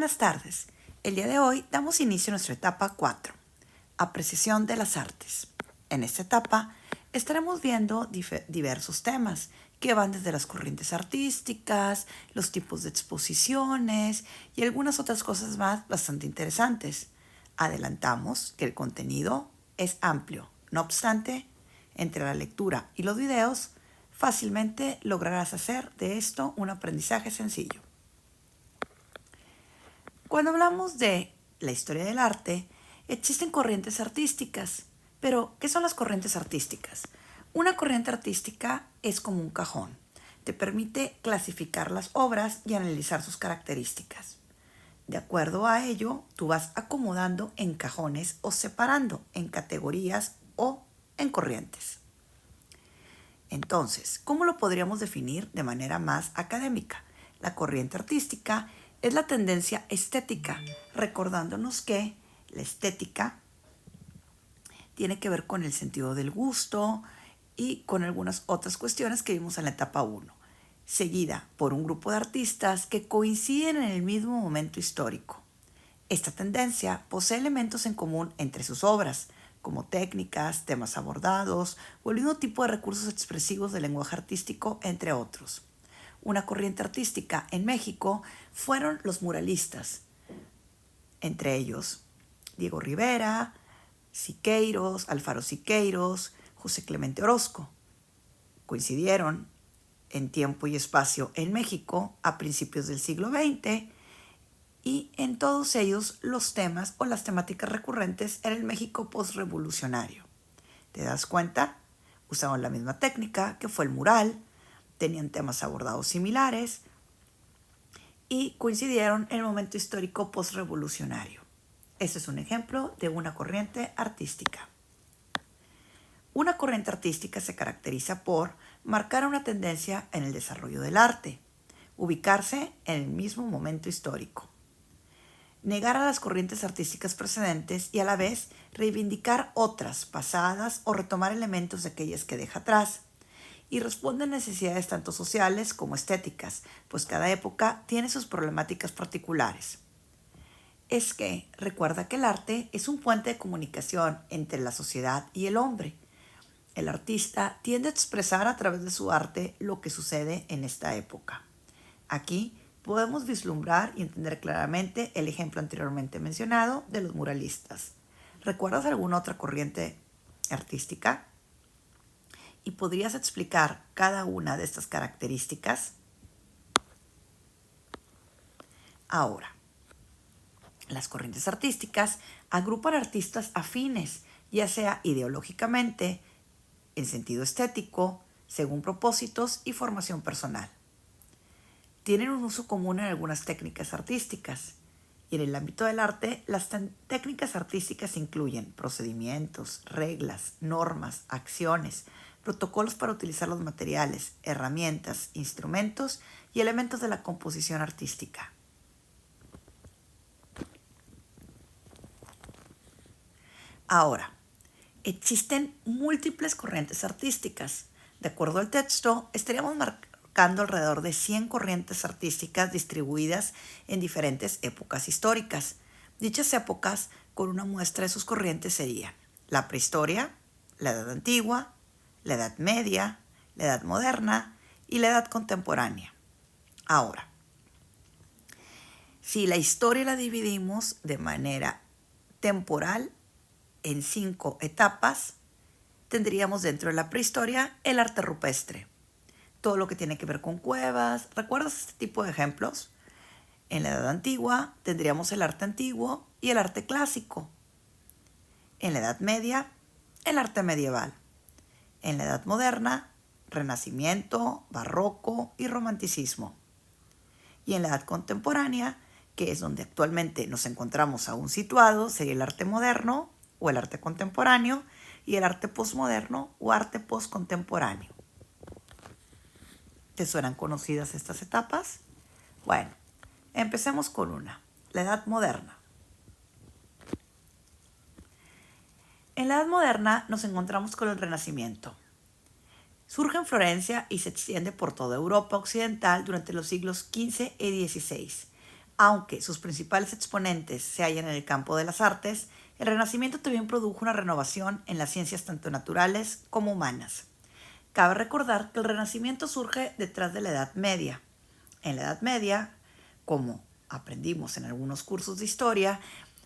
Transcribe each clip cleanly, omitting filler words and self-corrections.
Buenas tardes. El día de hoy damos inicio a nuestra etapa 4, apreciación de las artes. En esta etapa estaremos viendo diversos temas que van desde las corrientes artísticas, los tipos de exposiciones y algunas otras cosas más bastante interesantes. Adelantamos que el contenido es amplio, no obstante, entre la lectura y los videos, fácilmente lograrás hacer de esto un aprendizaje sencillo. Cuando hablamos de la historia del arte, existen corrientes artísticas. Pero, ¿qué son las corrientes artísticas? Una corriente artística es como un cajón. Te permite clasificar las obras y analizar sus características. De acuerdo a ello, tú vas acomodando en cajones o separando en categorías o en corrientes. Entonces, ¿cómo lo podríamos definir de manera más académica? La corriente artística es la tendencia estética, recordándonos que la estética tiene que ver con el sentido del gusto y con algunas otras cuestiones que vimos en la etapa 1, seguida por un grupo de artistas que coinciden en el mismo momento histórico. Esta tendencia posee elementos en común entre sus obras, como técnicas, temas abordados o el mismo tipo de recursos expresivos del lenguaje artístico, entre otros. Una corriente artística en México fueron los muralistas, entre ellos Diego Rivera, Siqueiros, Alfaro Siqueiros, José Clemente Orozco. Coincidieron en tiempo y espacio en México a principios del siglo XX y en todos ellos los temas o las temáticas recurrentes eran el México postrevolucionario. ¿Te das cuenta? Usaban la misma técnica que fue el mural, tenían temas abordados similares y coincidieron en el momento histórico postrevolucionario. Este es un ejemplo de una corriente artística. Una corriente artística se caracteriza por marcar una tendencia en el desarrollo del arte, ubicarse en el mismo momento histórico, negar a las corrientes artísticas precedentes y a la vez reivindicar otras pasadas o retomar elementos de aquellas que deja atrás, y responde a necesidades tanto sociales como estéticas, pues cada época tiene sus problemáticas particulares. Es que recuerda que el arte es un puente de comunicación entre la sociedad y el hombre. El artista tiende a expresar a través de su arte lo que sucede en esta época. Aquí podemos vislumbrar y entender claramente el ejemplo anteriormente mencionado de los muralistas. ¿Recuerdas alguna otra corriente artística? ¿Y podrías explicar cada una de estas características? Ahora, las corrientes artísticas agrupan artistas afines, ya sea ideológicamente, en sentido estético, según propósitos y formación personal. Tienen un uso común en algunas técnicas artísticas. Y en el ámbito del arte, las técnicas artísticas incluyen procedimientos, reglas, normas, acciones, protocolos para utilizar los materiales, herramientas, instrumentos y elementos de la composición artística. Ahora, existen múltiples corrientes artísticas. De acuerdo al texto, estaríamos marcando alrededor de 100 corrientes artísticas distribuidas en diferentes épocas históricas. Dichas épocas, con una muestra de sus corrientes, serían la prehistoria, la Edad Antigua, la Edad Media, la Edad Moderna y la Edad Contemporánea. Ahora, si la historia la dividimos de manera temporal en 5 etapas, tendríamos dentro de la prehistoria el arte rupestre, todo lo que tiene que ver con cuevas. ¿Recuerdas este tipo de ejemplos? En la Edad Antigua tendríamos el arte antiguo y el arte clásico. En la Edad Media, el arte medieval. En la Edad Moderna, Renacimiento, Barroco y Romanticismo. Y en la Edad Contemporánea, que es donde actualmente nos encontramos aún situados, sería el arte moderno o el arte contemporáneo y el arte posmoderno o arte postcontemporáneo. ¿Te suenan conocidas estas etapas? Bueno, empecemos con una, la Edad Moderna. En la Edad Moderna nos encontramos con el Renacimiento. Surge en Florencia y se extiende por toda Europa occidental durante los siglos XV y XVI. Aunque sus principales exponentes se hallan en el campo de las artes, el Renacimiento también produjo una renovación en las ciencias tanto naturales como humanas. Cabe recordar que el Renacimiento surge detrás de la Edad Media. En la Edad Media, como aprendimos en algunos cursos de historia,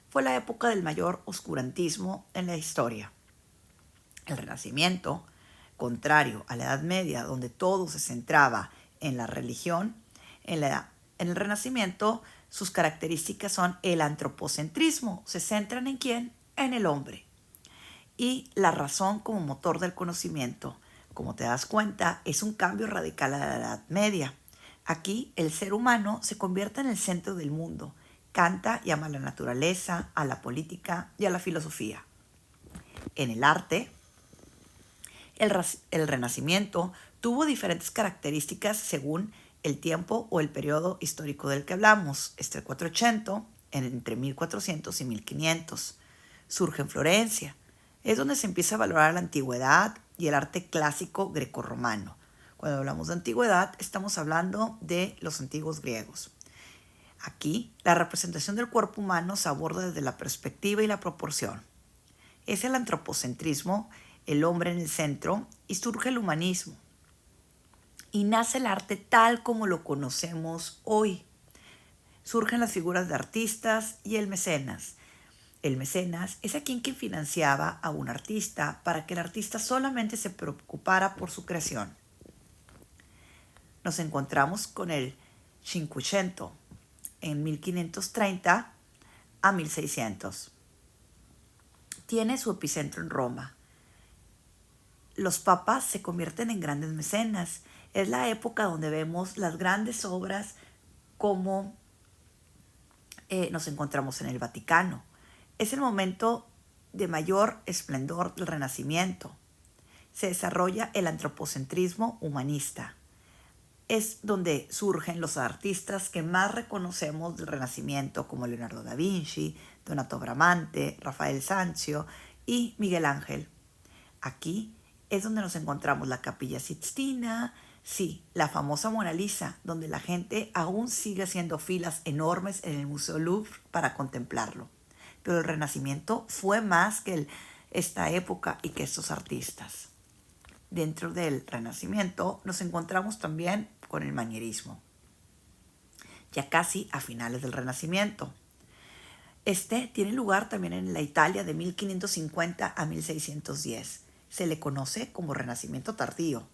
fue la época del mayor oscurantismo en la historia. El Renacimiento, contrario a la Edad Media, donde todo se centraba en la religión, en el Renacimiento sus características son el antropocentrismo. ¿Se centran en quién? En el hombre. Y la razón como motor del conocimiento. Como te das cuenta, es un cambio radical a la Edad Media. Aquí el ser humano se convierte en el centro del mundo. Canta y ama a la naturaleza, a la política y a la filosofía. En el arte, el Renacimiento tuvo diferentes características según el tiempo o el periodo histórico del que hablamos. El 480, entre 1400 y 1500. Surge en Florencia. Es donde se empieza a valorar la antigüedad y el arte clásico grecorromano. Cuando hablamos de antigüedad, estamos hablando de los antiguos griegos. Aquí, la representación del cuerpo humano se aborda desde la perspectiva y la proporción. Es el antropocentrismo, el hombre en el centro, y surge el humanismo. Y nace el arte tal como lo conocemos hoy. Surgen las figuras de artistas y el mecenas. El mecenas es a quien financiaba a un artista para que el artista solamente se preocupara por su creación. Nos encontramos con el Cinquecento en 1530 a 1600. Tiene su epicentro en Roma. Los papas se convierten en grandes mecenas. Es la época donde vemos las grandes obras como nos encontramos en el Vaticano. Es el momento de mayor esplendor del Renacimiento. Se desarrolla el antropocentrismo humanista. Es donde surgen los artistas que más reconocemos del Renacimiento, como Leonardo da Vinci, Donato Bramante, Rafael Sanzio y Miguel Ángel. Aquí es donde nos encontramos la Capilla Sixtina, sí, la famosa Mona Lisa, donde la gente aún sigue haciendo filas enormes en el Museo Louvre para contemplarlo. Pero el Renacimiento fue más que esta época y que estos artistas. Dentro del Renacimiento nos encontramos también con el manierismo, ya casi a finales del Renacimiento. Este tiene lugar también en la Italia de 1550 a 1610. Se le conoce como Renacimiento tardío.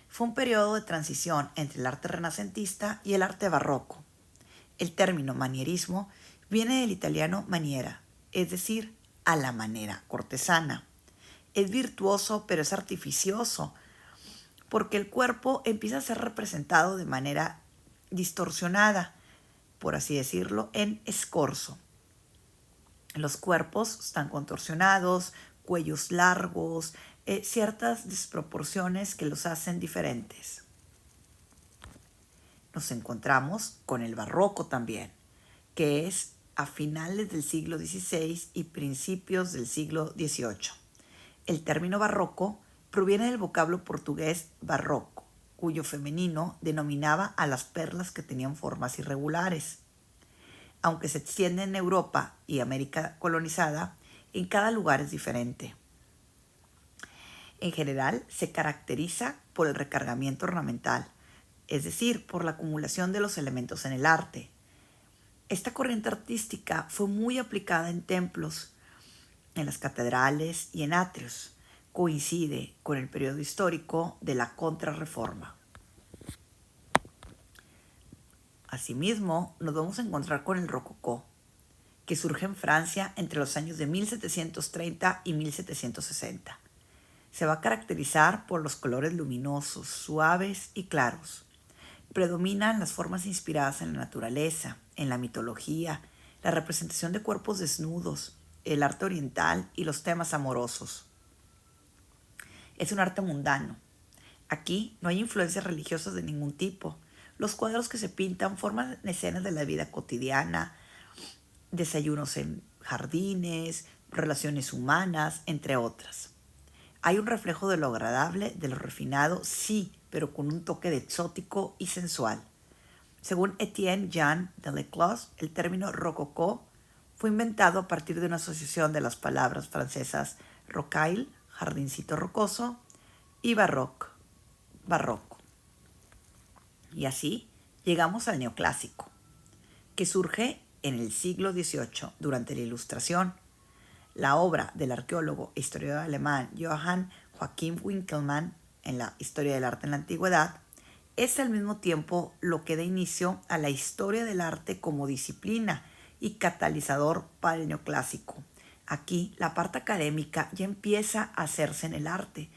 Fue un periodo de transición entre el arte renacentista y el arte barroco. El término manierismo viene del italiano maniera, es decir, a la manera cortesana. Es virtuoso, pero es artificioso, porque el cuerpo empieza a ser representado de manera distorsionada, por así decirlo, en escorzo. Los cuerpos están contorsionados, cuellos largos, ciertas desproporciones que los hacen diferentes. Nos encontramos con el barroco también, que es a finales del siglo XVI y principios del siglo XVIII. El término barroco proviene del vocablo portugués barroco, cuyo femenino denominaba a las perlas que tenían formas irregulares. Aunque se extiende en Europa y América colonizada, en cada lugar es diferente. En general, se caracteriza por el recargamiento ornamental, es decir, por la acumulación de los elementos en el arte. Esta corriente artística fue muy aplicada en templos, en las catedrales y en atrios. Coincide con el periodo histórico de la Contrarreforma. Asimismo, nos vamos a encontrar con el Rococó, que surge en Francia entre los años de 1730 y 1760. Se va a caracterizar por los colores luminosos, suaves y claros. Predominan las formas inspiradas en la naturaleza, en la mitología, la representación de cuerpos desnudos, el arte oriental y los temas amorosos. Es un arte mundano. Aquí no hay influencias religiosas de ningún tipo. Los cuadros que se pintan forman escenas de la vida cotidiana, desayunos en jardines, relaciones humanas, entre otras. Hay un reflejo de lo agradable, de lo refinado, sí, pero con un toque de exótico y sensual. Según Etienne Jean de Leclos, el término rococó fue inventado a partir de una asociación de las palabras francesas rocaille, jardincito rocoso, y barroco. Y así llegamos al neoclásico, que surge en el siglo XVIII durante la Ilustración. La obra del arqueólogo e historiador alemán Johann Joachim Winckelmann en la historia del arte en la antigüedad es al mismo tiempo lo que da inicio a la historia del arte como disciplina y catalizador para el neoclásico. Aquí la parte académica ya empieza a hacerse en el arte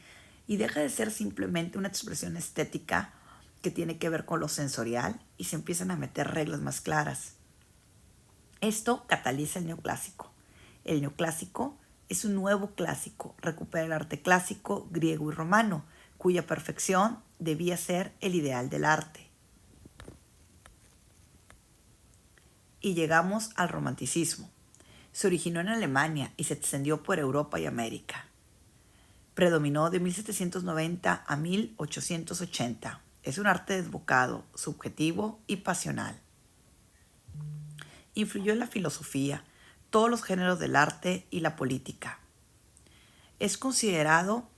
y deja de ser simplemente una expresión estética que tiene que ver con lo sensorial y se empiezan a meter reglas más claras. Esto cataliza el neoclásico. El neoclásico es un nuevo clásico, recupera el arte clásico, griego y romano, cuya perfección debía ser el ideal del arte. Y llegamos al romanticismo. Se originó en Alemania y se extendió por Europa y América. Predominó de 1790 a 1880. Es un arte desbocado, subjetivo y pasional. Influyó en la filosofía, todos los géneros del arte y la política. Es considerado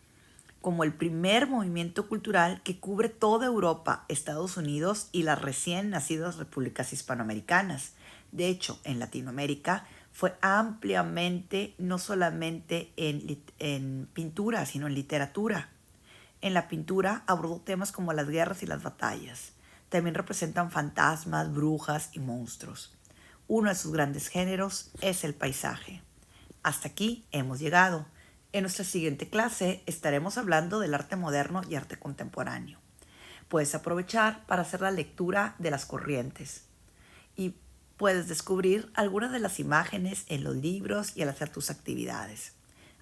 como el primer movimiento cultural que cubre toda Europa, Estados Unidos y las recién nacidas repúblicas hispanoamericanas. De hecho, en Latinoamérica fue ampliamente, no solamente en pintura, sino en literatura. En la pintura abordó temas como las guerras y las batallas. También representan fantasmas, brujas y monstruos. Uno de sus grandes géneros es el paisaje. Hasta aquí hemos llegado. En nuestra siguiente clase estaremos hablando del arte moderno y arte contemporáneo. Puedes aprovechar para hacer la lectura de las corrientes y puedes descubrir algunas de las imágenes en los libros y al hacer tus actividades.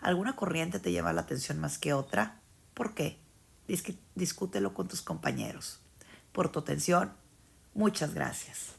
¿Alguna corriente te llama la atención más que otra? ¿Por qué? Discútelo con tus compañeros. Por tu atención, muchas gracias.